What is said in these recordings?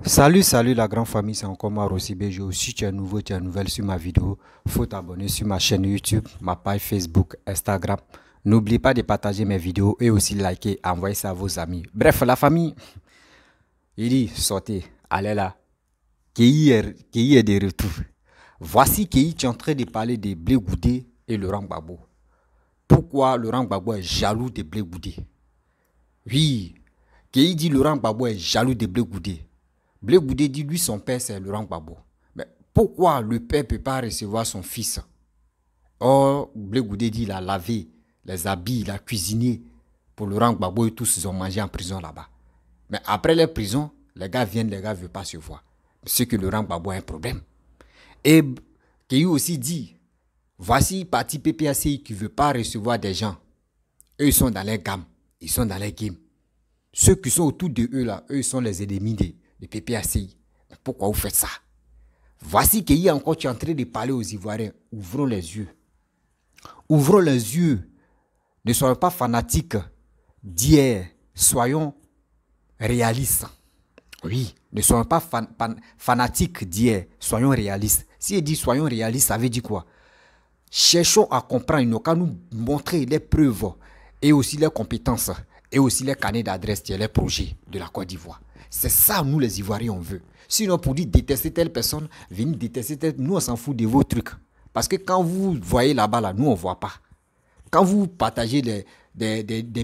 Salut la grande famille, c'est encore moi Rossi Bejo. Si tu es nouveau, tu es nouvelle sur ma vidéo, faut t'abonner sur ma chaîne YouTube, ma page Facebook, Instagram. N'oublie pas de partager mes vidéos et aussi liker, envoyer ça à vos amis. Bref, la famille, il dit sortez, allez là. Qui est de retour. Voici qui est en train de parler de Blé Goudé et Laurent Gbagbo. Pourquoi Laurent Gbagbo est jaloux de Blé Goudé? Oui, qui dit Laurent Gbagbo est jaloux de Blé Goudé. Blé Goudé dit lui son père c'est Laurent Gbagbo. Mais pourquoi le père ne peut pas recevoir son fils? Or, Blé Goudé dit il a lavé les habits, il a cuisiné pour Laurent Gbagbo et tous ils ont mangé en prison là-bas. Mais après les prisons, les gars viennent, les gars ne veulent pas se voir. C'est que Laurent Gbagbo a un problème. Et qui aussi dit, voici parti PPACI qui ne veut pas recevoir des gens. Eux ils sont dans les gammes, ils sont dans les games. Ceux qui sont autour de eux là, eux ils sont les ennemis de PPACI. Mais pourquoi vous faites ça? Voici qu'il y a encore, tu es en train de parler aux Ivoiriens. Ouvrons les yeux. Ouvrons les yeux. Ne soyons pas fanatiques d'hier. Soyons réalistes. Oui, ne soyons pas fanatiques d'hier. Soyons réalistes. Si il dit soyons réalistes, ça veut dire quoi? Cherchons à comprendre. Il n'a qu'à nous montrer les preuves et aussi les compétences et aussi les carnets d'adresse et les projets de la Côte d'Ivoire. C'est ça, nous les Ivoiriens, on veut. Sinon, pour dire détester telle personne, venir détester telle... Nous, on s'en fout de vos trucs. Parce que quand vous voyez là-bas, là, nous, on ne voit pas. Quand vous partagez des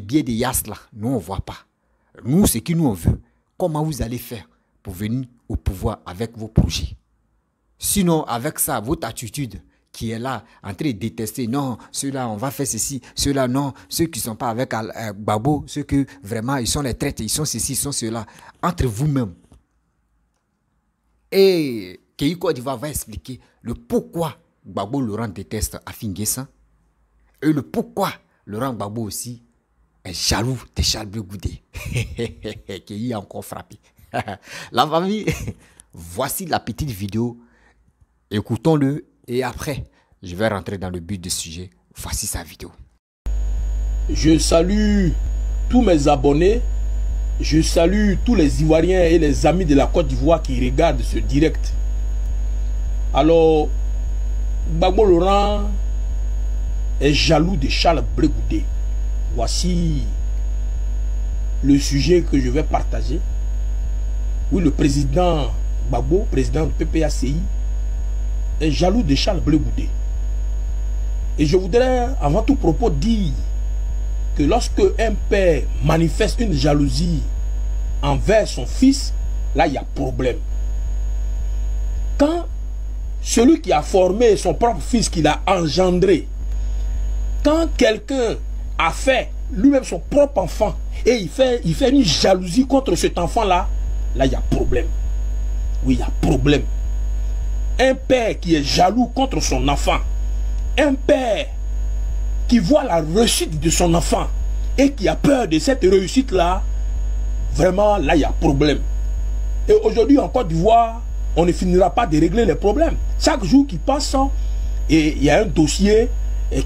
billets de Yas, là, nous, on ne voit pas. Nous, ce que nous, on veut, comment vous allez faire pour venir au pouvoir avec vos projets? Sinon, avec ça, votre attitude qui est là, en train de détester, non, ceux-là, on va faire ceci, ceux-là, non, ceux qui ne sont pas avec Gbagbo, ceux qui vraiment, ils sont les traites, ils sont ceci, ils sont ceux-là, entre vous-même. Et Kéi Côte d'Ivoire va expliquer le pourquoi Gbagbo Laurent déteste Afin Guessan et le pourquoi Laurent Gbagbo aussi est jaloux de Charles Blé Goudé. Kéi a encore frappé. La famille, voici la petite vidéo, écoutons-le. Et après, je vais rentrer dans le but du sujet. Voici sa vidéo. Je salue tous mes abonnés. Je salue tous les Ivoiriens et les amis de la Côte d'Ivoire qui regardent ce direct. Alors, Gbagbo Laurent est jaloux de Charles Blé Goudé. Voici le sujet que je vais partager. Oui, le président Gbagbo, président du PPACI, est jaloux de Charles Blé Goudé. Et je voudrais avant tout propos dire que lorsque un père manifeste une jalousie envers son fils, là il y a problème. Quand celui qui a formé son propre fils, qu'il a engendré, quand quelqu'un a fait lui-même son propre enfant et il fait une jalousie contre cet enfant-là, là il y a problème. Oui, il y a problème. Un père qui est jaloux contre son enfant, un père qui voit la réussite de son enfant et qui a peur de cette réussite-là, vraiment, là, il y a problème. Et aujourd'hui, en Côte d'Ivoire, on ne finira pas de régler les problèmes. Chaque jour qui passe, et il y a un dossier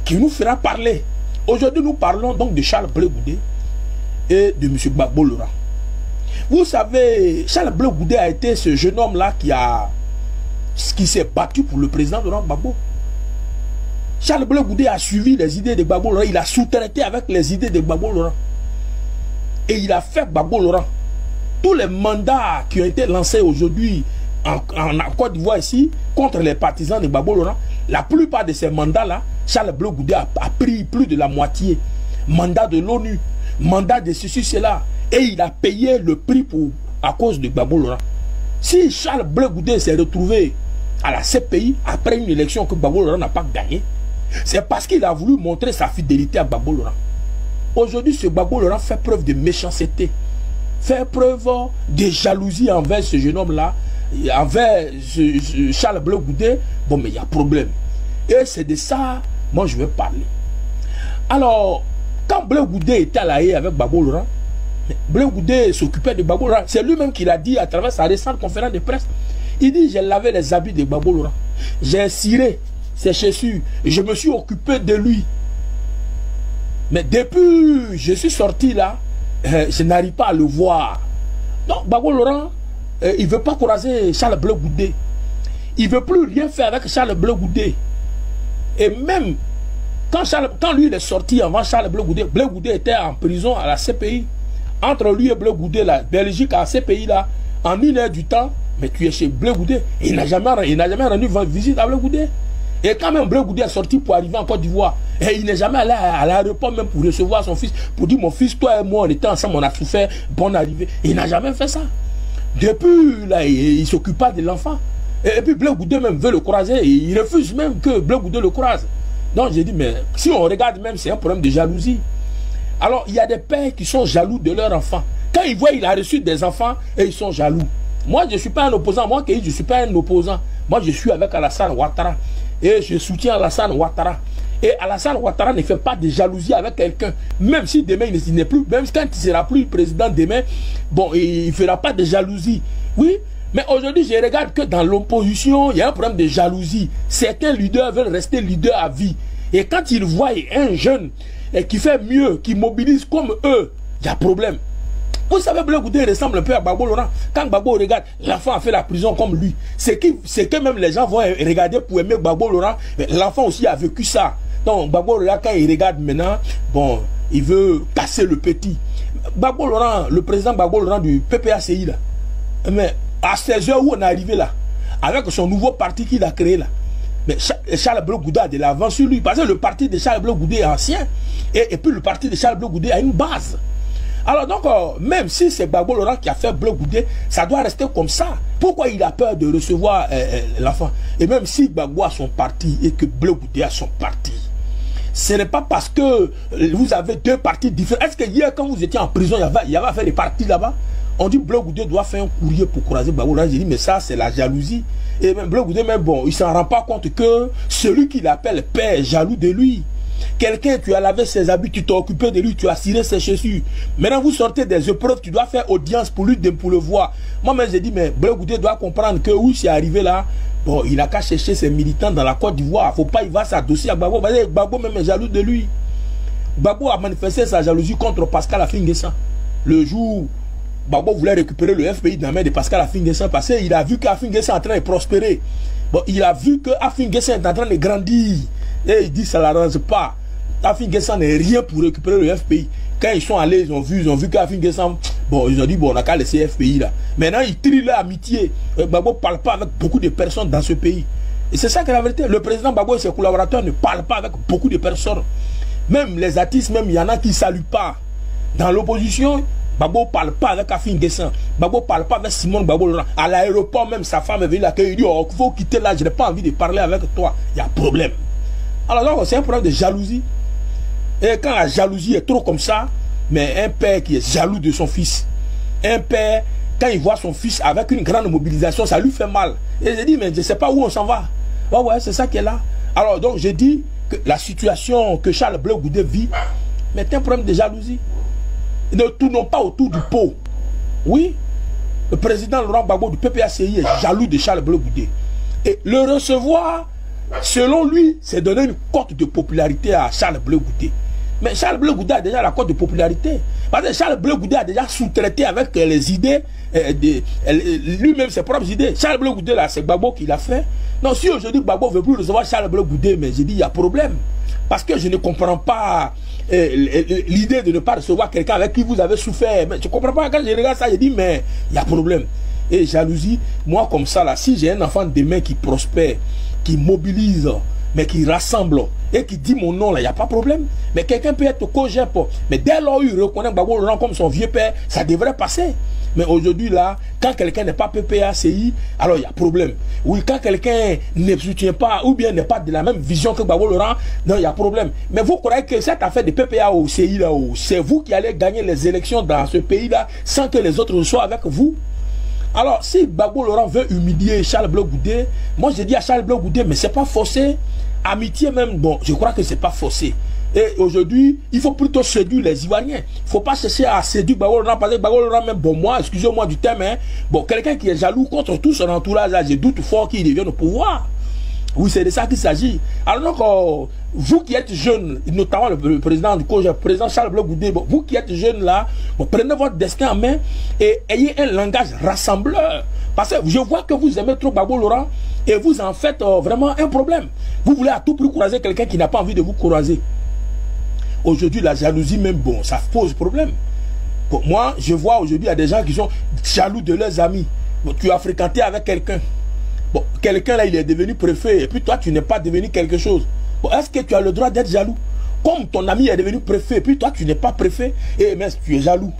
qui nous fera parler. Aujourd'hui, nous parlons donc de Charles Blé Goudé et de M. Gbagbo Laurent. Vous savez, Charles Blé Goudé a été ce jeune homme-là qui s'est battu pour le président Laurent Gbagbo. Charles Blé Goudé a suivi les idées de Gbagbo Laurent. Il a sous-traité avec les idées de Gbagbo Laurent. Et il a fait Gbagbo Laurent. Tous les mandats qui ont été lancés aujourd'hui en Côte d'Ivoire ici, contre les partisans de Gbagbo Laurent, la plupart de ces mandats-là, Charles Blé Goudé a pris plus de la moitié. Mandat de l'ONU, mandat de ceci, cela. Et il a payé le prix à cause de Gbagbo Laurent. Si Charles Blé Goudé s'est retrouvé à la CPI après une élection que Gbagbo Laurent n'a pas gagnée, c'est parce qu'il a voulu montrer sa fidélité à Gbagbo Laurent. Aujourd'hui, ce Gbagbo Laurent fait preuve de méchanceté, fait preuve de jalousie envers ce jeune homme-là, envers Charles Blé Goudé. Bon, mais il y a problème. Et c'est de ça, moi, je vais parler. Alors, quand Blé Goudé était à la haie avec Gbagbo Laurent, Blé Goudé s'occupait de Gbagbo Laurent. C'est lui-même qui l'a dit à travers sa récente conférence de presse. Il dit, j'ai lavé les habits de Gbagbo Laurent. J'ai ciré ses chaussures. Je me suis occupé de lui. Mais depuis je suis sorti là, je n'arrive pas à le voir. Donc Gbagbo Laurent il ne veut pas croiser Charles Blé Goudé. Il ne veut plus rien faire avec Charles Blé Goudé. Et même quand lui il est sorti avant Charles Blé Goudé était en prison à la CPI. Entre lui et Blé Goudé, la Belgique à la CPI, là, en 1 heure du temps, mais tu es chez Blé Goudé. Il n'a jamais rendu visite à Blé Goudé. Et quand même Blé Goudé est sorti pour arriver en Côte d'Ivoire, et il n'est jamais allé à l'aéroport même pour recevoir son fils, pour dire mon fils, toi et moi on était ensemble, on a souffert, bonne arrivée. Il n'a jamais fait ça. Depuis là, il ne s'occupe pas de l'enfant. Et puis Blé Goudé même veut le croiser, et il refuse même que Blé Goudé le croise. Donc j'ai dit, mais si on regarde même, c'est un problème de jalousie. Alors il y a des pères qui sont jaloux de leur enfant. Quand ils voient qu'il a reçu des enfants, et ils sont jaloux. Moi je ne suis pas un opposant, moi je ne suis pas un opposant. Moi je suis avec Alassane Ouattara. Et je soutiens Alassane Ouattara. Et Alassane Ouattara ne fait pas de jalousie avec quelqu'un. Même si demain il n'est plus, même quand il ne sera plus président demain, bon, il ne fera pas de jalousie. Oui, mais aujourd'hui je regarde que dans l'opposition, il y a un problème de jalousie. Certains leaders veulent rester leaders à vie. Et quand ils voient un jeune qui fait mieux, qui mobilise comme eux, il y a problème. Vous savez, Blé Goudé ressemble un peu à Gbagbo Laurent. Quand Gbagbo regarde, l'enfant a fait la prison comme lui. C'est que même les gens vont regarder pour aimer Gbagbo Laurent. L'enfant aussi a vécu ça. Donc Gbagbo Laurent, quand il regarde maintenant, bon, il veut casser le petit. Gbagbo Laurent, le président Gbagbo Laurent du PPACI, là, mais à 16 heures où on est arrivé là, avec son nouveau parti qu'il a créé là, mais Charles Blé Goudé a de l'avance sur lui. Parce que le parti de Charles Blé Goudé est ancien. Et puis le parti de Charles Blé Goudé a une base. Alors donc, même si c'est Gbagbo Laurent qui a fait Blé Goudé, ça doit rester comme ça. Pourquoi il a peur de recevoir l'enfant? Et même si Gbagbo a son parti et que Blé Goudé a son parti, ce n'est pas parce que vous avez deux partis différents. Est-ce que hier, quand vous étiez en prison, il y avait fait des partis là-bas? On dit Blé Goudé doit faire un courrier pour croiser Gbagbo Laurent. J'ai dit, mais ça, c'est la jalousie. Et même Blé Goudé, même bon, il ne s'en rend pas compte que celui qui l'appelle père est jaloux de lui. Quelqu'un, tu as lavé ses habits, tu t'es occupé de lui, tu as ciré ses chaussures. Maintenant, vous sortez des épreuves, tu dois faire audience pour lui, pour le voir. Moi-même, j'ai dit, mais Blé Goudé doit comprendre que oui, c'est arrivé là. Bon, il n'a qu'à chercher ses militants dans la Côte d'Ivoire. Il ne faut pas, il va s'adosser à Gbagbo. Gbagbo même est jaloux de lui. Gbagbo a manifesté sa jalousie contre Pascal Affi-N'Guessan. Le jour, Gbagbo voulait récupérer le FPI dans la main de Pascal Affi-N'Guessan parce qu'il a vu qu'Affi-N'Guessan est en train de prospérer. Bon, il a vu qu'Affi-N'Guessan est en train de grandir. Et il dit, ça ne l'arrange pas. Affi-N'Guessan n'est rien pour récupérer le FPI. Quand ils sont allés, ils ont vu qu'Affi-N'Guessan, bon, ils ont dit, bon, on n'a qu'à laisser le FPI là. Maintenant, ils trient leur amitié. Gbagbo ne parle pas avec beaucoup de personnes dans ce pays. Et c'est ça que la vérité. Le président Gbagbo et ses collaborateurs ne parlent pas avec beaucoup de personnes. Même les artistes, même il y en a qui ne saluent pas. Dans l'opposition, Gbagbo ne parle pas avec Affi-N'Guessan. Gbagbo ne parle pas avec Simone Gbagbo Laurent. À l'aéroport, même sa femme est venue l'accueillir. Il dit, oh, il faut quitter là, je n'ai pas envie de parler avec toi. Il y a problème. Alors donc, c'est un problème de jalousie. Et quand la jalousie est trop comme ça, mais un père qui est jaloux de son fils, un père, quand il voit son fils avec une grande mobilisation, ça lui fait mal. Et j'ai dit, mais je ne sais pas où on s'en va. Ouais, c'est ça qui est là. Alors donc, j'ai dit que la situation que Charles Blé Goudé vit, mais c'est un problème de jalousie. Ne tournons pas autour du pot. Oui, le président Laurent Gbagbo du PPACI est jaloux de Charles Blé Goudé. Et le recevoir, selon lui, c'est donner une cote de popularité à Charles Blé Goudé. Mais Charles Blé Goudé a déjà la cote de popularité. Parce que Charles Blé Goudé a déjà sous-traité avec les idées, lui-même ses propres idées. Charles Blé Goudé, là, c'est Gbagbo qui l'a fait. Non, si aujourd'hui Gbagbo ne veut plus recevoir Charles Blé Goudé, mais j'ai dit, il y a problème. Parce que je ne comprends pas l'idée de ne pas recevoir quelqu'un avec qui vous avez souffert. Mais je ne comprends pas. Quand je regarde ça, je dis, mais il y a problème. Et jalousie, moi comme ça, là, si j'ai un enfant demain qui prospère, qui mobilise, mais qui rassemble et qui dit mon nom là, il n'y a pas de problème. Mais quelqu'un peut être co-gep. Mais dès lors où il reconnaît Gbagbo Laurent comme son vieux père, ça devrait passer. Mais aujourd'hui là, quand quelqu'un n'est pas PPACI, alors il y a problème. Oui, quand quelqu'un ne soutient pas ou bien n'est pas de la même vision que Gbagbo Laurent, non, il y a problème. Mais vous croyez que cette affaire de PPACI là, c'est vous qui allez gagner les élections dans ce pays là sans que les autres soient avec vous? Alors, si Gbagbo Laurent veut humilier Charles Blé Goudé, moi je dis à Charles Blé Goudé, mais c'est pas forcé. Amitié même, bon, je crois que c'est pas forcé. Et aujourd'hui, il faut plutôt séduire les Ivoiriens. Il ne faut pas chercher à séduire Gbagbo Laurent, parce que Gbagbo Laurent, même, bon, moi, excusez-moi du terme, hein, bon, quelqu'un qui est jaloux contre tout son entourage, là, je doute fort qu'il devienne au pouvoir. Oui, c'est de ça qu'il s'agit. Alors donc, vous qui êtes jeunes, notamment le président du COJEP, le président Charles Blé Goudé, vous qui êtes jeunes là, prenez votre destin en main et ayez un langage rassembleur. Parce que je vois que vous aimez trop Gbagbo Laurent et vous en faites vraiment un problème. Vous voulez à tout prix croiser quelqu'un qui n'a pas envie de vous croiser. Aujourd'hui, la jalousie même, bon, ça pose problème. Pour moi, je vois aujourd'hui, il y a des gens qui sont jaloux de leurs amis. Bon, tu as fréquenté avec quelqu'un. Bon, quelqu'un là, il est devenu préfet et puis toi, tu n'es pas devenu quelque chose. Bon, est-ce que tu as le droit d'être jaloux? Comme ton ami est devenu préfet et puis toi, tu n'es pas préfet, et mais tu es jaloux.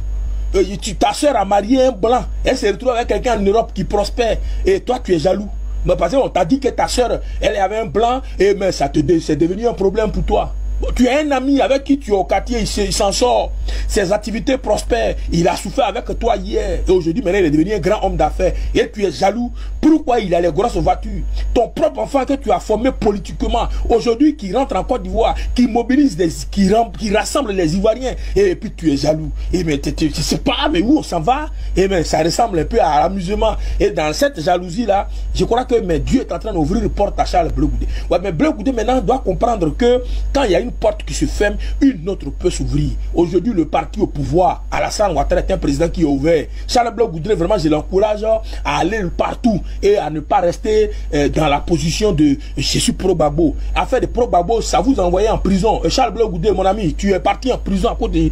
Ta soeur a marié un blanc, elle se retrouve avec quelqu'un en Europe qui prospère et toi, tu es jaloux. Mais parce qu'on t'a dit que ta soeur, elle avait un blanc et mais c'est devenu un problème pour toi. Tu as un ami avec qui tu es au quartier, il s'en sort, ses activités prospèrent, il a souffert avec toi hier, et aujourd'hui maintenant il est devenu un grand homme d'affaires, et tu es jaloux. Pourquoi il a les grosses voitures? Ton propre enfant que tu as formé politiquement, aujourd'hui qui rentre en Côte d'Ivoire, qui mobilise, qui rassemble les Ivoiriens, et puis tu es jaloux. Et mais tu sais pas mais où on s'en va, et mais ça ressemble un peu à l'amusement. Et dans cette jalousie là, je crois que mais Dieu est en train d'ouvrir une porte à Charles Blé Goudé. Ouais, mais Blé Goudé maintenant doit comprendre que quand il y a une porte qui se ferme, une autre peut s'ouvrir. Aujourd'hui, le parti au pouvoir, Alassane Ouattara est un président qui est ouvert. Charles Blé Goudé, vraiment, je l'encourage à aller partout et à ne pas rester dans la position de je suis pro-Gbagbo. À faire des pro-Gbagbo, ça vous envoie en prison. Charles Blé Goudé, mon ami, tu es parti en prison à cause du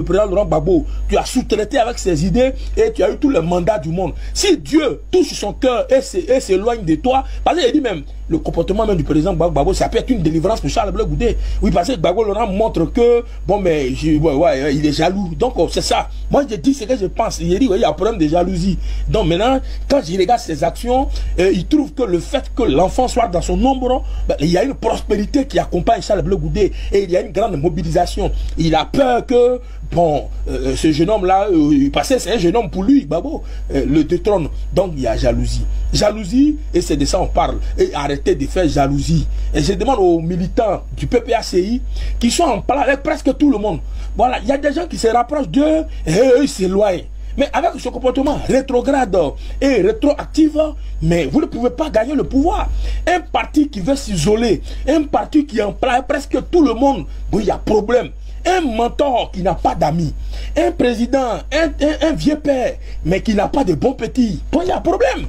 président Laurent Gbagbo. Tu as sous-traité avec ses idées et tu as eu tous les mandats du monde. Si Dieu touche son cœur et s'éloigne de toi, parce qu'il dit même, le comportement même du président Gbagbo, ça peut être une délivrance pour Charles Blé Goudé. Oui, parce que Gbagbo Laurent montre que, bon, mais il est jaloux. Donc, c'est ça. Moi, je dis ce que je pense. Il dit, il y a un problème de jalousie. Donc, maintenant, quand je regarde ses actions, il trouve que le fait que l'enfant soit dans son ombre, ben, il y a une prospérité qui accompagne Charles Blé Goudé et il y a une grande mobilisation. Il a peur que, bon, ce jeune homme-là, parce que c'est un jeune homme pour lui, Gbagbo, le détrône. Donc, il y a jalousie. Jalousie, et c'est de ça on parle. Et arrêtez de faire jalousie. Et je demande aux militants du PPACI qui sont en parlant avec presque tout le monde. Voilà, il y a des gens qui se rapprochent d'eux et eux, ils s'éloignent. Mais avec ce comportement rétrograde et rétroactif, mais vous ne pouvez pas gagner le pouvoir. Un parti qui veut s'isoler, un parti qui en parle presque tout le monde, bon, il y a problème. Un mentor qui n'a pas d'amis, un président, un vieux père, mais qui n'a pas de bons petits, bon, il y a problème.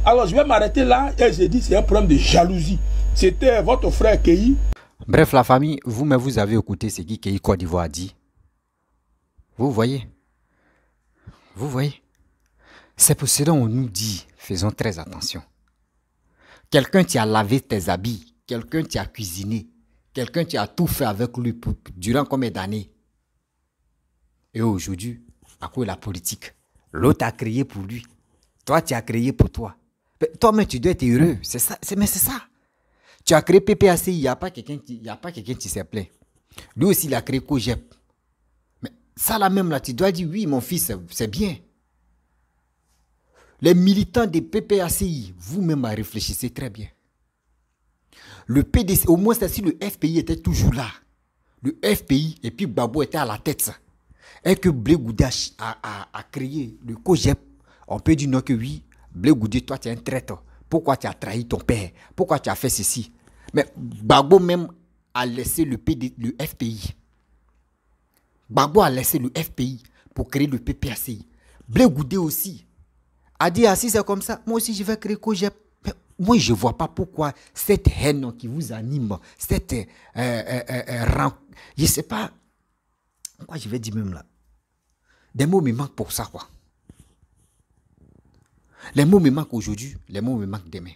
Alors je vais m'arrêter là et je dis c'est un problème de jalousie. C'était votre frère Kei. Bref, la famille, vous-même vous avez écouté ce qui Kei Côte d'Ivoire a dit. Vous voyez? Vous voyez? C'est pour cela qu'on nous dit, faisons très attention. Quelqu'un qui a lavé tes habits, quelqu'un qui a cuisiné, quelqu'un qui a tout fait avec lui durant combien d'années? Et aujourd'hui, à cause de la politique, l'autre a créé pour lui. Toi, tu as créé pour toi. Toi-même, tu dois être heureux. C'est ça. Mais c'est ça. Tu as créé PPACI, il n'y a pas quelqu'un qui s'est plaint. Lui aussi, il a créé COJEP. Mais ça, là même, là, tu dois dire, oui, mon fils, c'est bien. Les militants des PPACI, vous-même, réfléchissez très bien. Le PDC, au moins, si le FPI était toujours là, le FPI, et puis Gbagbo était à la tête, et que Blé Goudé a créé le COJEP, on peut dire non que oui, Blé Goudé, toi tu es un traître. Pourquoi tu as trahi ton père? Pourquoi tu as fait ceci? Mais Gbagbo même a laissé le FPI. Gbagbo a laissé le FPI pour créer le PPACI. Blé Goudé aussi a dit, ah si c'est comme ça, moi aussi je vais créer COJEP. Moi je ne vois pas pourquoi cette haine qui vous anime, cette je ne sais pas, quoi je vais dire même là. Des mots me manquent pour ça quoi. Les mots me manquent aujourd'hui, les mots me manquent demain.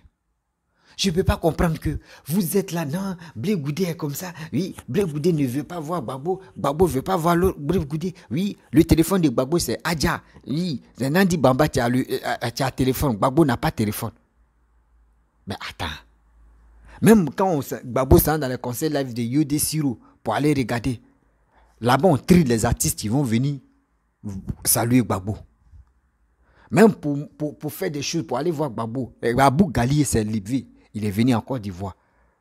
Je ne peux pas comprendre que vous êtes là, non, Blé Goudé est comme ça. Oui, Blé Goudé ne veut pas voir Gbagbo, Gbagbo ne veut pas voir Blé Goudé. Oui, le téléphone de Gbagbo c'est Adja. Oui, Nandi Bamba, tu as un téléphone, Gbagbo n'a pas de téléphone. Mais attends, même quand Gbagbo s'en dans le conseil live de Yodé Siro pour aller regarder, là-bas on trie les artistes qui vont venir saluer Gbagbo. Même pour faire des choses, pour aller voir Gbagbo. Abou Gali s'est levé. Il est venu en Côte d'Ivoire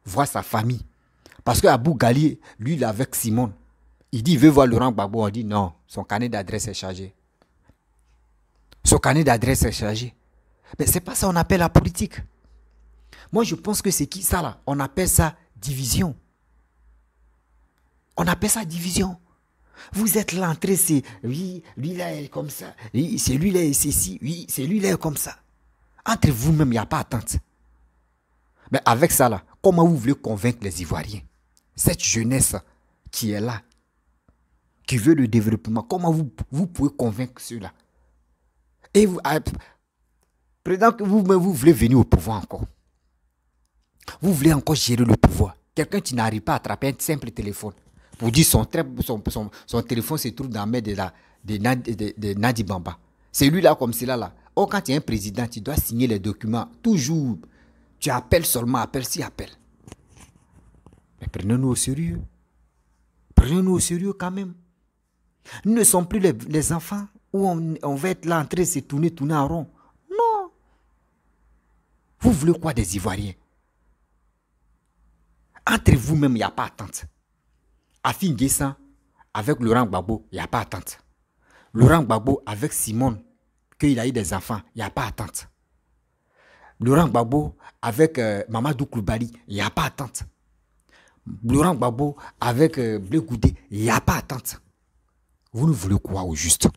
voir sa famille. Parce que Abou Gali, lui, il est avec Simone. Il dit, il veut voir Laurent Gbagbo. On dit, non, son carnet d'adresse est chargé. Son carnet d'adresse est chargé. Mais c'est pas ça qu'on appelle la politique. Moi, je pense que c'est qui ça là? On appelle ça division. On appelle ça division. Vous êtes l'entrée, c'est oui, lui là est comme ça. Oui, c'est lui là est ceci. Oui, c'est lui là est comme ça. Entre vous-même, il n'y a pas attente. Mais avec ça là, comment vous voulez convaincre les Ivoiriens? Cette jeunesse qui est là, qui veut le développement, comment vous pouvez convaincre ceux-là? Et vous, président que vous voulez venir au pouvoir encore. Vous voulez encore gérer le pouvoir. Quelqu'un qui n'arrive pas à attraper un simple téléphone. Pour dire son téléphone se trouve dans la main de Nadi Bamba. C'est lui là comme cela là. Oh, quand tu es un président, tu dois signer les documents. Toujours, tu appelles seulement, appelle si appelle. Mais prenez-nous au sérieux. Prenez-nous au sérieux quand même. Nous ne sommes plus les enfants où on va être là en train de se tourner en rond. Non. Vous voulez quoi des Ivoiriens? Entre vous-même, il n'y a pas attente. Afin Guessan, avec Laurent Gbagbo, il n'y a pas attente. Laurent Gbagbo avec Simone, qu'il a eu des enfants, il n'y a pas attente. Laurent Gbagbo avec Mamadou Koulibaly, il n'y a pas attente. Laurent Gbagbo avec Blé Goudé, il n'y a pas attente. Vous ne voulez quoi au juste?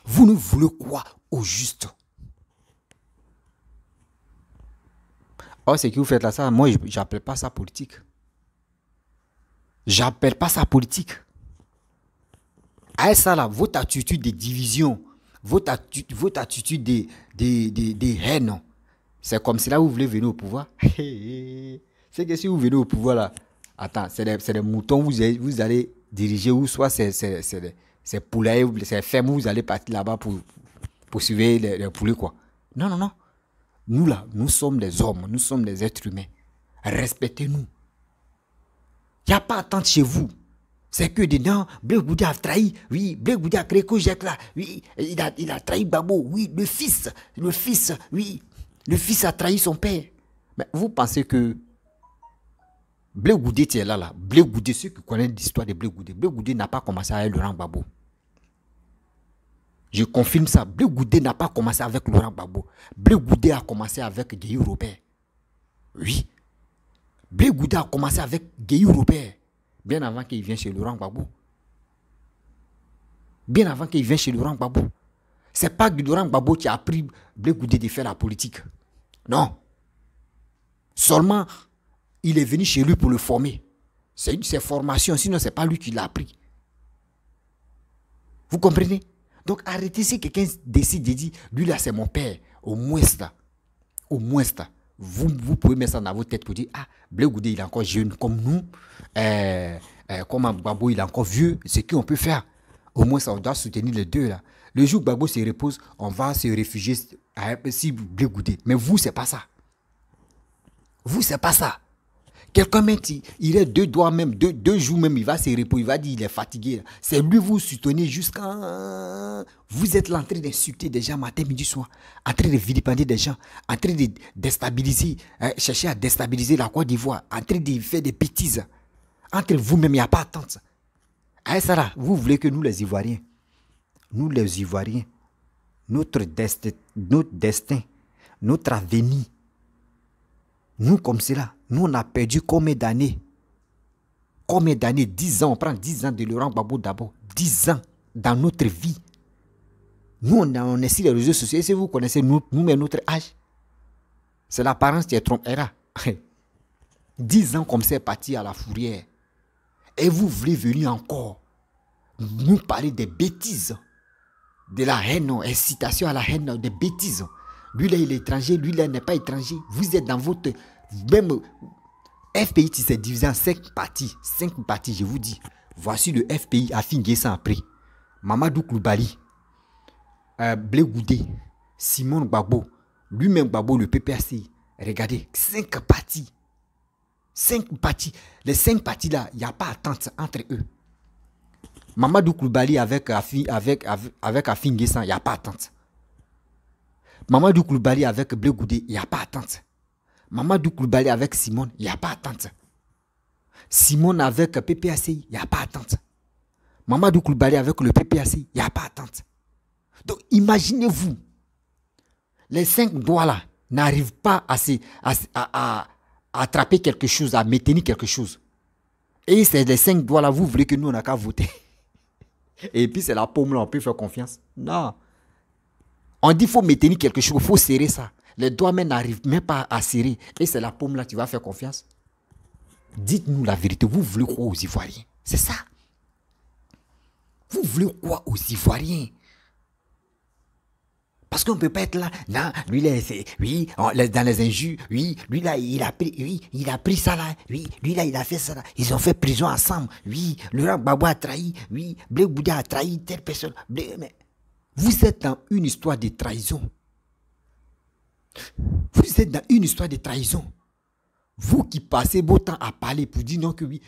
Vous ne voulez quoi au juste? Oh, c'est que vous faites là ça, moi je n'appelle pas ça politique. J'appelle pas ça politique. À ça là, votre attitude de division, votre attitude de haine, c'est comme si là vous voulez venir au pouvoir. C'est que si vous venez au pouvoir là, attends, c'est des moutons, vous allez diriger, ou soit c'est poulets, c'est ferme, vous allez partir là-bas pour surveiller les poulets quoi. Non, non, non. Nous là, nous sommes des hommes, nous sommes des êtres humains. Respectez-nous. Il n'y a pas attente chez vous. C'est que dedans, Blé Goudé a trahi. Oui, Blé Goudé a créé Kojek là. Oui, il a trahi Babo. Oui, le fils, oui. Le fils a trahi son père. Mais vous pensez que Blé Goudé est là. Blé Goudé, ceux qui connaissent l'histoire de Blé Goudé n'a pas commencé avec Laurent Gbagbo. Je confirme ça. Blé Goudé n'a pas commencé avec Laurent Gbagbo. Blé Goudé a commencé avec Guéhi Robert. Oui. Blé Goudé a commencé avec Guéhi Robert. Bien avant qu'il vienne chez Laurent Gbagbo. Bien avant qu'il vienne chez Laurent Gbagbo. Ce n'est pas Laurent Gbagbo qui a appris Blé Goudé de faire la politique. Non. Seulement, il est venu chez lui pour le former. C'est une de ses formations, sinon ce n'est pas lui qui l'a appris. Vous comprenez? Donc arrêtez si quelqu'un décide de dire, lui là c'est mon père, au moins là, vous pouvez mettre ça dans votre tête pour dire, ah, Blé Goudé il est encore jeune comme nous, comme Gbagbo il est encore vieux, c'est qu'on peut faire. Au moins ça, on doit soutenir les deux là. Le jour où Gbagbo se repose, on va se réfugier si Blé Goudé. Mais vous, c'est pas ça. Vous, c'est pas ça. Quelqu'un même, il est deux doigts même, deux jours même, il va se reposer, il va dire il est fatigué. C'est lui vous soutenez jusqu'à... Vous êtes là en train d'insulter des gens matin, midi, soir, en train de vilipender des gens, en train de déstabiliser, chercher à déstabiliser la Côte d'Ivoire, en train de faire des bêtises. Entre vous-même, il n'y a pas attente. Ah, ça là, vous voulez que nous les Ivoiriens, notre destin, notre avenir, nous comme cela, nous on a perdu combien d'années? 10 ans, on prend 10 ans de Laurent Gbagbo d'abord. 10 ans dans notre vie. Nous on est sur les réseaux sociaux. Si vous connaissez nous-mêmes notre âge, c'est l'apparence qui est trompera. 10 ans comme c'est parti à la fourrière. Et vous voulez venir encore nous parler des bêtises, de la haine, incitation à la haine, des bêtises. Lui là il est étranger, lui là il n'est pas étranger. Vous êtes dans votre... Même FPI s'est divisé en 5 parties. 5 parties, je vous dis. Voici le FPI Afin Guessan après. Mamadou Koulibaly, Blé Goudé, Simone Gbagbo, lui-même Gbagbo, le PPAC. Regardez, 5 parties. 5 parties. Les 5 parties là, il n'y a pas attente entre eux. Mamadou Koulibaly avec Afin Guessan, il n'y a pas attente. Mamadou Koulibaly avec Blé Goudé, il n'y a pas attente. Mamadou Koulibaly avec Simone, il n'y a pas attente. Simone avec PPACI, il n'y a pas attente. Mamadou Koulibaly avec le PPACI, il n'y a pas attente. Donc imaginez-vous, les 5 doigts là, n'arrive pas à attraper quelque chose, à maintenir quelque chose. Et c'est les 5 doigts là, vous voulez que nous, on n'a qu'à voter. Et puis c'est la paume là, on peut faire confiance. Non. On dit qu'il faut maintenir quelque chose, il faut serrer ça. Les doigts même n'arrivent même pas à serrer. Et c'est la paume là, tu vas faire confiance. Dites-nous la vérité, vous voulez quoi aux Ivoiriens? C'est ça. Vous voulez quoi aux Ivoiriens? Parce qu'on ne peut pas être là. Non, lui là, oui, dans les injures, oui, lui là, il a pris ça là, oui, lui là, il a fait ça là. Ils ont fait prison ensemble, oui, Laurent Gbagbo a trahi, oui, Blaise Boudia a trahi telle personne. Mais vous êtes dans une histoire de trahison. Vous êtes dans une histoire de trahison. Vous qui passez beau temps à parler pour dire non que oui,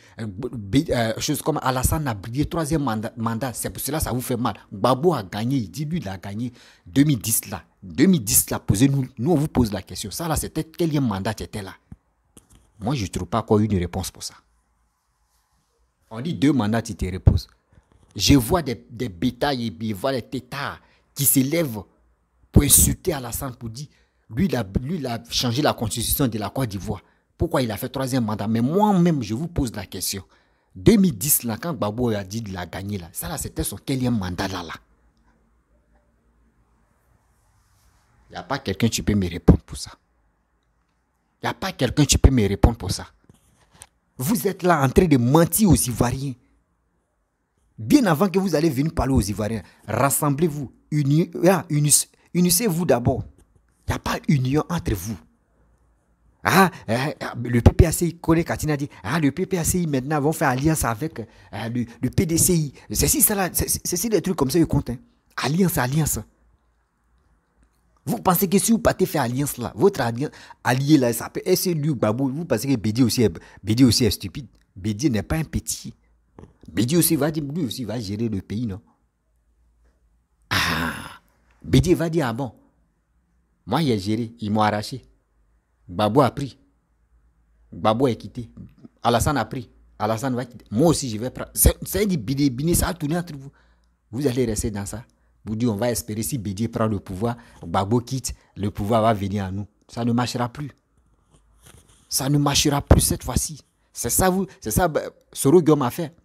chose comme Alassane a brillé 3e mandat, c'est pour cela que ça vous fait mal. Gbagbo a gagné, il dit lui il a gagné 2010 là. 2010 là, posez-nous, nous on vous pose la question. Ça là, c'était quel mandat tu étais là? Moi je ne trouve pas quoi une réponse pour ça. On dit 2 mandats, tu te reposes. Je vois des bétails et je vois des tétards qui s'élèvent pour insulter Alassane pour dire lui il a changé la constitution de la Côte d'Ivoire. Pourquoi il a fait 3e mandat? Mais moi-même, je vous pose la question. 2010, là, quand Gbagbo a dit qu'il a gagné, là, ça, là, c'était son quel mandat, là. Il n'y a pas quelqu'un qui peut me répondre pour ça. Il n'y a pas quelqu'un qui peut me répondre pour ça. Vous êtes là en train de mentir aux Ivoiriens. Bien avant que vous allez venir parler aux Ivoiriens, rassemblez-vous, unissez-vous d'abord. Il n'y a pas union entre vous. Le PPACI, Kone Katina dit, le PPACI maintenant vont faire alliance avec le PDCI. C'est des trucs comme ça, ils comptent. Hein. Alliance. Vous pensez que si vous partez faire alliance là, votre allié là, ça peut être lui, Babou, vous pensez que Bédi aussi est stupide. Bédi n'est pas un petit. Bédi aussi va dire, lui aussi va gérer le pays, non? Bédi va dire, bon, moi il a géré, ils m'ont arraché. Gbagbo a pris. Gbagbo est quitté. Alassane a pris. Alassane va quitter. Moi aussi, je vais prendre. C'est du bini, ça a tourné entre vous. Vous allez rester dans ça. Vous dites, on va espérer si Bédié prend le pouvoir, Gbagbo quitte, le pouvoir va venir à nous. Ça ne marchera plus. Ça ne marchera plus cette fois-ci. C'est ça, Soro Guillaume a fait.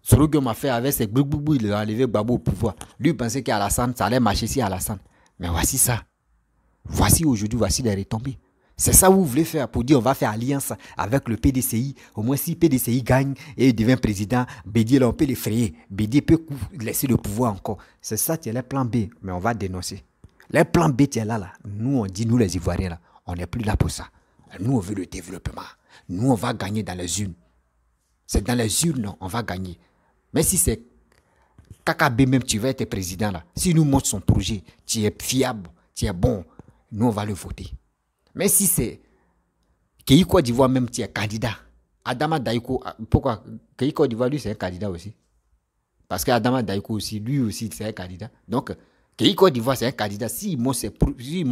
Soro Guillaume a fait avec ses bouboubou, il a enlevé Gbagbo au pouvoir. Lui, il pensait qu'Alassane, ça allait marcher si Alassane. Mais voici ça. Voici aujourd'hui, voici les retombées. C'est ça que vous voulez faire pour dire on va faire alliance avec le PDCI. Au moins si PDCI gagne et devient président, Bédié là on peut l'effrayer. Bédié peut laisser le pouvoir encore. C'est ça, tu as les plans B, mais on va dénoncer. Les plans B, tu es là. Nous on dit, nous les Ivoiriens là, on n'est plus là pour ça. Nous on veut le développement. Nous on va gagner dans les urnes. C'est dans les urnes on va gagner. Mais si c'est KKB même, tu vas être président là. Si nous montre son projet, tu es fiable, tu es bon, nous on va le voter. Mais si c'est Keï Côte d'Ivoire même, tu es candidat. Adama Daïko, pourquoi Keï Côte d'Ivoire, lui, c'est un candidat aussi. Parce qu'Adama Daïko aussi, lui aussi, c'est un candidat. Donc, Keï Côte d'Ivoire, c'est un candidat. S'il montre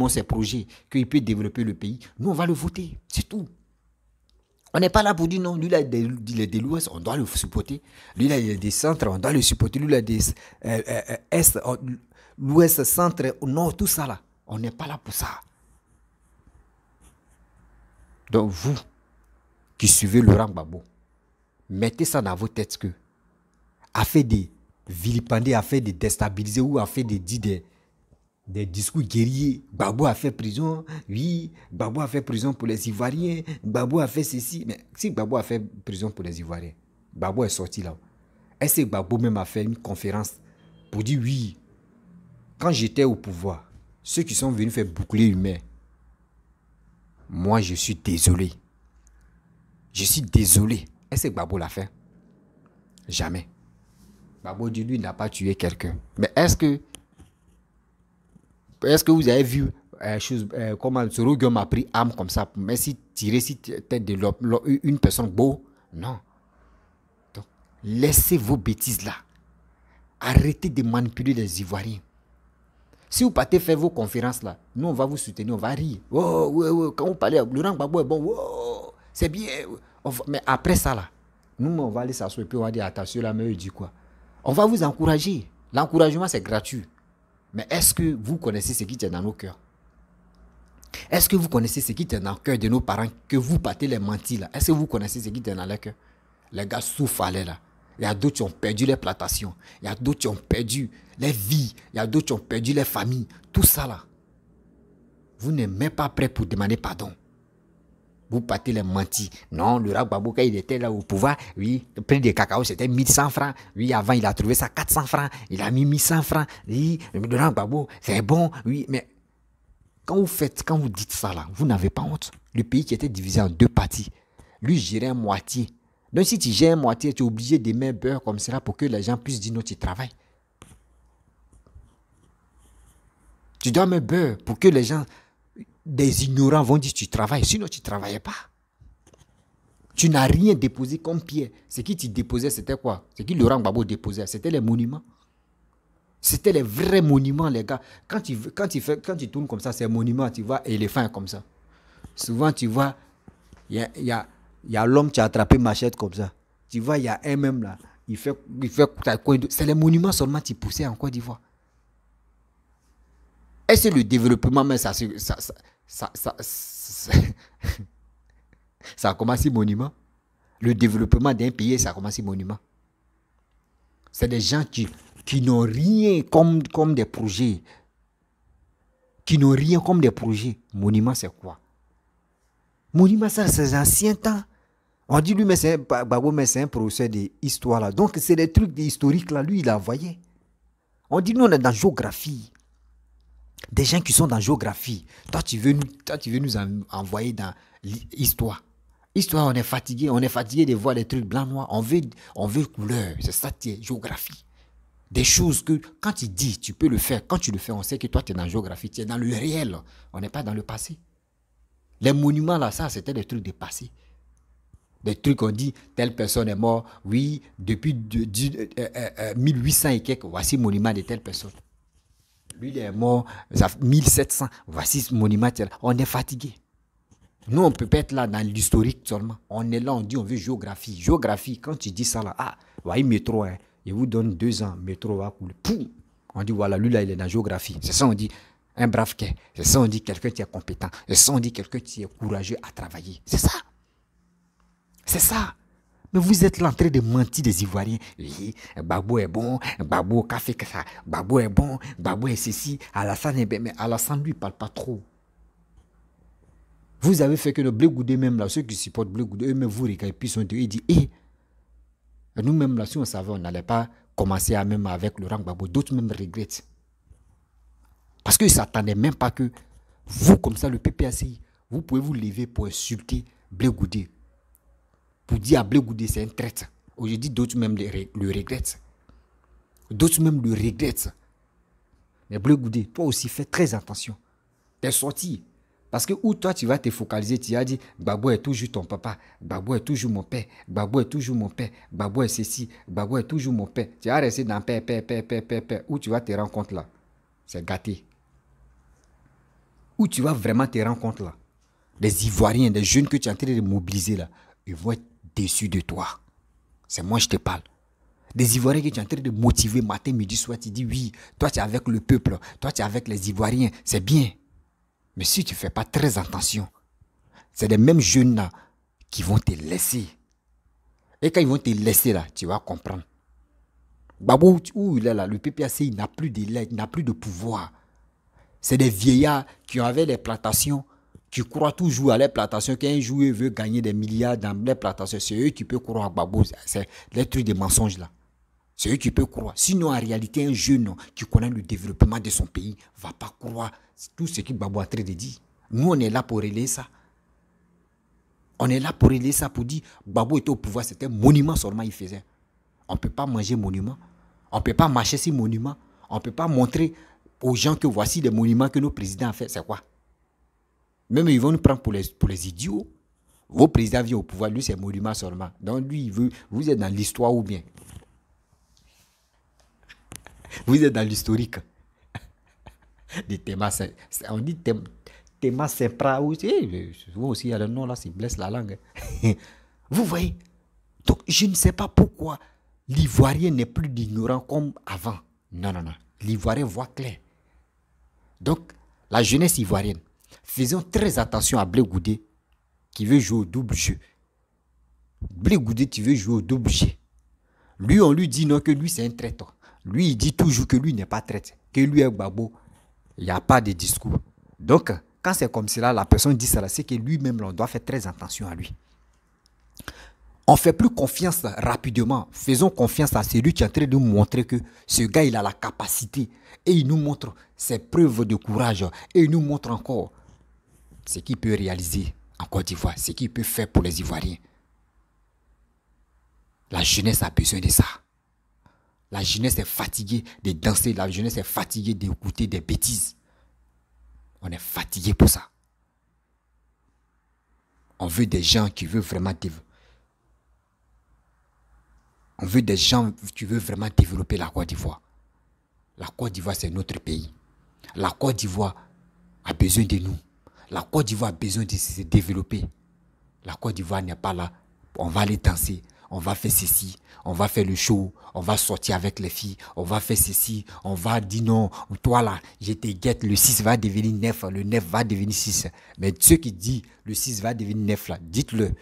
ses projets, qu'il peut développer le pays, nous, on va le voter. C'est tout. On n'est pas là pour dire non, lui, là, il est de l'Ouest, on doit le supporter. Lui, là, il est des centres, on doit le supporter. Lui, là, des Est, l'Ouest, centre, Nord, tout ça là. On n'est pas là pour ça. Donc vous, qui suivez Laurent Gbagbo, mettez ça dans vos têtes que, à faire des vilipender, à faire des déstabiliser ou à faire des discours guerriers. Gbagbo a fait prison, oui, Gbagbo a fait prison pour les Ivoiriens, Gbagbo a fait ceci. Mais si Gbagbo a fait prison pour les Ivoiriens, Gbagbo est sorti là. Est-ce que Gbagbo même a fait une conférence pour dire oui, quand j'étais au pouvoir, ceux qui sont venus faire bouclier humain, moi, je suis désolé. Je suis désolé. Est-ce que Gbagbo l'a fait? Jamais. Gbagbo dit, lui, n'a pas tué quelqu'un. Mais est-ce que vous avez vu comment Soro Guillaume a pris arme comme ça, mais si tirer si tête de une personne beau? Non. Donc, laissez vos bêtises là. Arrêtez de manipuler les Ivoiriens. Si vous partez faire vos conférences là, nous on va vous soutenir, on va rire. Oh, quand vous parlez, Laurent Gbagbo est bon, oh, c'est bien. Mais après ça là, nous on va aller s'asseoir et puis on va dire attention là, mais il dit quoi? On va vous encourager. L'encouragement c'est gratuit. Mais est-ce que vous connaissez ce qui est dans nos cœurs? Est-ce que vous connaissez ce qui était dans le cœur de nos parents que vous partez les mentir là? Est-ce que vous connaissez ce qui était dans leur cœur? Les gars souffrent là. Il y a d'autres qui ont perdu les plantations. Il y a d'autres qui ont perdu les vies. Il y a d'autres qui ont perdu les familles. Tout ça là. Vous n'êtes même pas prêt pour demander pardon. Vous partez les mentir. Non, le Laurent Gbagbo, quand il était là au pouvoir, oui, le prix des cacao, c'était 1100 francs. Oui, avant, il a trouvé ça 400 francs. Il a mis 1100 francs. Oui, le Laurent Gbagbo, c'est bon. Oui, mais quand vous dites ça là, vous n'avez pas honte. Le pays qui était divisé en deux parties, lui gérait à moitié. Donc si tu gères à moitié, tu es obligé de mettre beurre comme cela pour que les gens puissent dire non, tu travailles. Tu dois mettre beurre pour que les gens, des ignorants vont dire tu travailles, sinon tu ne travaillais pas. Tu n'as rien déposé comme pierre. Ce qui tu déposais, c'était quoi? Ce qui Laurent Gbagbo déposait, c'était les monuments. C'était les vrais monuments, les gars. Quand tu tournes comme ça, ces monuments, tu vois éléphant comme ça. Souvent, tu vois, il y a l'homme qui a attrapé machette comme ça. Tu vois, il y a un même là. Il fait c'est les monuments seulement qui poussaient en Côte d'Ivoire. Est-ce que le développement, mais ça a commencé monument? Le développement d'un pays, ça a commencé monument. C'est des gens qui n'ont rien comme des projets. Qui n'ont rien comme des projets. Monument, c'est quoi? Monument, ça, c'est ancien temps. On dit, lui, mais c'est un professeur d'histoire là. Donc, c'est des trucs historiques là. Lui, il a envoyé. On dit, nous, on est dans la géographie. Des gens qui sont dans la géographie. Toi, tu veux nous envoyer dans l'histoire. Histoire, on est fatigué. On est fatigué de voir des trucs blancs, noirs. On veut couleur. C'est ça qui est géographie. Des choses que, quand tu dis, tu peux le faire. Quand tu le fais, on sait que toi, tu es dans la géographie. Tu es dans le réel. On n'est pas dans le passé. Les monuments, là, ça, c'était des trucs du passé. Des trucs qu'on dit, telle personne est morte. Oui, depuis 1800 et quelques, voici le monument de telle personne. Lui, il est mort, 1700, voici ce monument. On est fatigué. Nous, on ne peut pas être là dans l'historique seulement. On est là, on dit, on veut géographie. Géographie, quand tu dis ça là, voyez métro, hein, il vous donne 2 ans, métro va couler. Poum! On dit, voilà, lui là, il est dans la géographie. C'est ça, on dit, un brave quai. C'est ça, on dit, quelqu'un qui est compétent. C'est ça, on dit, quelqu'un qui est courageux à travailler. C'est ça. C'est ça. Mais vous êtes là en train de mentir des Ivoiriens. Oui, Gbagbo est bon, Gbagbo a fait ça, Gbagbo est bon, Gbagbo est ceci, Alassane est bien. Mais Alassane, lui, il ne parle pas trop. Vous avez fait que le Blé Goudé, même là, ceux qui supportent Blé Goudé, eux-mêmes vous regardez, puis ils disent, nous-mêmes là, si on savait, on n'allait pas commencer à même avec Laurent Gbagbo. D'autres même regrettent. Parce qu'ils ne s'attendaient même pas que vous, comme ça, le PPACI, vous pouvez vous lever pour insulter Blé Goudé. Pour dire à Blé Goudé, c'est un traître. Aujourd'hui, d'autres même le regrettent. D'autres même le regrettent. Mais Blé Goudé, toi aussi, fais très attention. T'es sorti. Parce que où toi, tu vas te focaliser, tu as dit, Gbagbo est toujours ton papa, Gbagbo est toujours mon père, Gbagbo est toujours mon père, Gbagbo est ceci, Gbagbo est toujours mon père. Tu vas rester dans père. Où tu vas te rendre compte là? C'est gâté. Où tu vas vraiment te rendre compte là? Les Ivoiriens, des jeunes que tu es en train de mobiliser là, ils vont être déçus de toi. C'est moi je te parle. Des Ivoiriens que tu es en train de motiver matin, midi, soir, tu dis oui, toi tu es avec le peuple, toi tu es avec les Ivoiriens, c'est bien. Mais si tu ne fais pas très attention, c'est les mêmes jeunes là qui vont te laisser. Et quand ils vont te laisser là, tu vas comprendre. Gbagbo, où il est là, le PPACI, il n'a plus de l'aide, il n'a plus de pouvoir. C'est des vieillards qui avaient des plantations, qui croient toujours à les plantations, qu'un jour ils veulent gagner des milliards dans les plantations. C'est eux qui peuvent croire à Gbagbo, c'est les trucs de mensonges là. C'est eux qui peuvent croire. Sinon, en réalité, un jeune qui connaît le développement de son pays ne va pas croire tout ce que Gbagbo est en train de dire. Nous, on est là pour relayer ça. On est là pour relayer ça, pour dire Gbagbo était au pouvoir, c'était un monument seulement il faisait. On ne peut pas manger monument. On ne peut pas marcher sur monument. On ne peut pas montrer aux gens que voici les monuments que nos présidents ont fait. C'est quoi? Même ils vont nous prendre pour les idiots. Vos présidents viennent au pouvoir, lui c'est monument seulement. Donc lui, il veut, vous êtes dans l'histoire ou bien? Vous êtes dans l'historique. Des Thémas, on dit Thémas Sempra aussi. Souvent aussi, il y a le nom là, c'est blesse la langue. Vous voyez? Donc, je ne sais pas pourquoi l'Ivoirien n'est plus ignorant comme avant. Non. L'Ivoirien voit clair. Donc, la jeunesse ivoirienne, Faisons très attention à Blé Goudé qui veut jouer au double jeu. Blé Goudé qui veut jouer au double jeu. Lui, on lui dit non, que lui, c'est un traiteur. Lui, il dit toujours que lui n'est pas traître, que lui est babo. Il n'y a pas de discours. Donc, quand c'est comme cela, la personne dit ça, c'est que lui-même, on doit faire très attention à lui. On ne fait plus confiance rapidement. Faisons confiance à celui qui est en train de nous montrer que ce gars, il a la capacité. Et il nous montre ses preuves de courage. Et il nous montre encore ce qu'il peut réaliser en Côte d'Ivoire, ce qu'il peut faire pour les Ivoiriens. La jeunesse a besoin de ça. La jeunesse est fatiguée de danser. La jeunesse est fatiguée d'écouter des bêtises. On est fatigué pour ça. On veut des gens qui veulent vraiment développer. On veut des gens qui veulent vraiment développer la Côte d'Ivoire. La Côte d'Ivoire, c'est notre pays. La Côte d'Ivoire a besoin de nous. La Côte d'Ivoire a besoin de se développer. La Côte d'Ivoire n'est pas là. On va aller danser. On va faire ceci. On va faire le show. On va sortir avec les filles. On va faire ceci. On va dire non. Toi là, je te guette. Le 6 va devenir 9. Le 9 va devenir 6. Mais ceux qui disent le 6 va devenir 9 là, dites-le.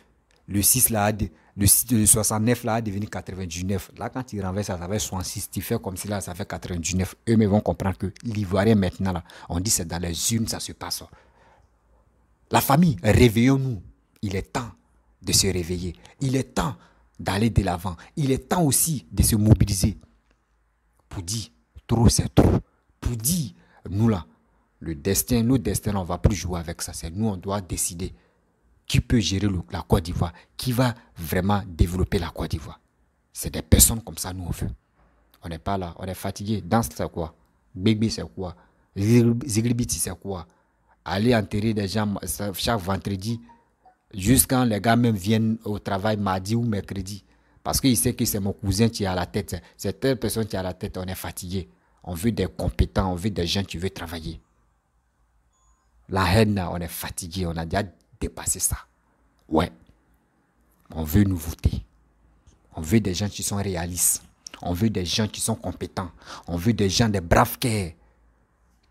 Le 6 là, le 69 là a devenu 99. Là, quand tu renverses ça, ça fait 66. Tu fais comme si là, ça fait 99. Eux-mêmes vont comprendre que l'Ivoirien maintenant, là, on dit c'est dans les urnes, ça se passe. La famille, réveillons-nous. Il est temps de se réveiller. Il est temps d'aller de l'avant. Il est temps aussi de se mobiliser. Pour dire, trop c'est trop. Pour dire, nous là, le destin, nos destins, on ne va plus jouer avec ça. C'est nous, on doit décider. Qui peut gérer la Côte d'Ivoire? Qui va vraiment développer la Côte d'Ivoire? C'est des personnes comme ça, nous, on veut. On n'est pas là, on est fatigué. Danse, c'est quoi? Bébé, c'est quoi? Ziglibiti, c'est quoi? Aller enterrer des gens chaque vendredi, jusqu'à les gars même viennent au travail mardi ou mercredi. Parce qu'ils savent que c'est mon cousin qui est à la tête. C'est telle personne qui est à la tête, on est fatigué. On veut des compétents, on veut des gens qui veulent travailler. La haine, on est fatigué, on a déjà dépasser ça. Ouais. On veut nous voter. On veut des gens qui sont réalistes. On veut des gens qui sont compétents. On veut des gens, des braves cœurs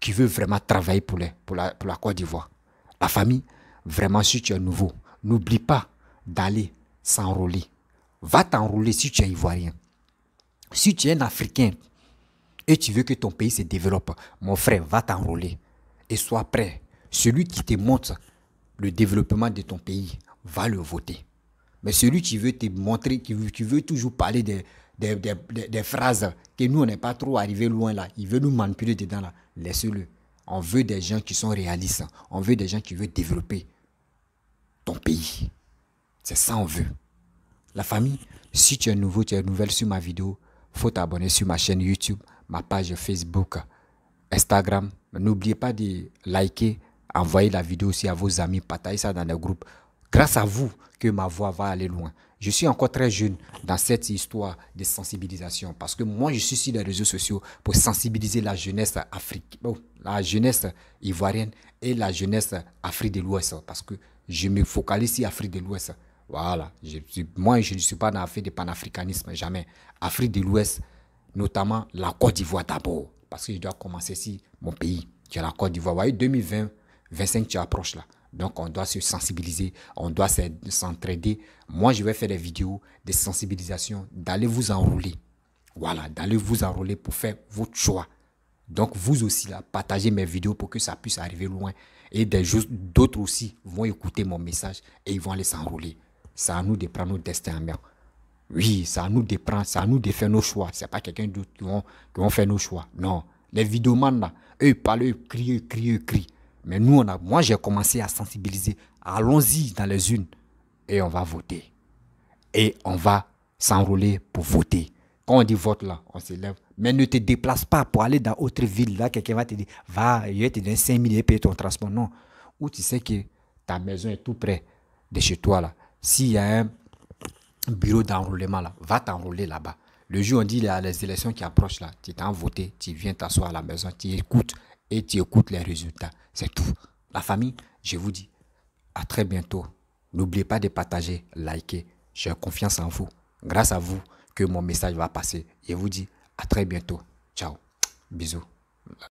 qui veulent vraiment travailler pour la Côte d'Ivoire. La famille, vraiment, si tu es nouveau, n'oublie pas d'aller s'enrôler. Va t'enrôler si tu es Ivoirien. Si tu es un Africain et tu veux que ton pays se développe, mon frère, va t'enrôler et sois prêt. Celui qui te montre le développement de ton pays, va le voter. Mais celui qui veut te montrer, qui veut toujours parler des phrases, que nous, on n'est pas trop arrivé loin là, il veut nous manipuler dedans là, laissez-le. On veut des gens qui sont réalistes, on veut des gens qui veulent développer ton pays. C'est ça on veut. La famille, si tu es nouveau, tu es nouvelle sur ma vidéo, il faut t'abonner sur ma chaîne YouTube, ma page Facebook, Instagram. N'oubliez pas de liker, envoyez la vidéo aussi à vos amis, partagez ça dans les groupes. Grâce à vous que ma voix va aller loin. Je suis encore très jeune dans cette histoire de sensibilisation parce que moi, je suis sur les réseaux sociaux pour sensibiliser la jeunesse africaine, la jeunesse ivoirienne et la jeunesse Afrique de l'Ouest parce que je me focalise sur Afrique de l'Ouest. Voilà. Moi, je ne suis pas dans l'affaire de panafricanisme, jamais. Afrique de l'Ouest, notamment la Côte d'Ivoire d'abord parce que je dois commencer ici, mon pays, qui est la Côte d'Ivoire. Vous voyez, 2020-25, tu approches là. Donc, on doit se sensibiliser, on doit s'entraider. Moi, je vais faire des vidéos de sensibilisation, d'aller vous enrôler. Voilà, d'aller vous enrôler pour faire votre choix. Donc, vous aussi, là, partagez mes vidéos pour que ça puisse arriver loin. Et d'autres aussi vont écouter mon message et ils vont aller s'enrôler. C'est à nous de prendre notre destin en main. Oui, c'est à nous de prendre, c'est à nous de faire nos choix. Ce n'est pas quelqu'un d'autre qui vont faire nos choix. Non. Les vidéomans, là, eux, ils parlent, eux, crient. Mais nous, moi, j'ai commencé à sensibiliser. Allons-y dans les urnes et on va voter. Et on va s'enrôler pour voter. Quand on dit vote là, on se lève. Mais ne te déplace pas pour aller dans autre ville. Là, quelqu'un va te dire, va, je vais te donner 5 000 et payer ton transport. Non. Ou tu sais que ta maison est tout près de chez toi là. S'il y a un bureau d'enrôlement là, va t'enrôler là-bas. Le jour où on dit il y a les élections qui approchent là, tu t'en voté, tu viens t'asseoir à la maison, tu écoutes et tu écoutes les résultats. C'est tout. La famille, je vous dis à très bientôt. N'oubliez pas de partager, liker. J'ai confiance en vous. Grâce à vous que mon message va passer. Je vous dis à très bientôt. Ciao. Bisous.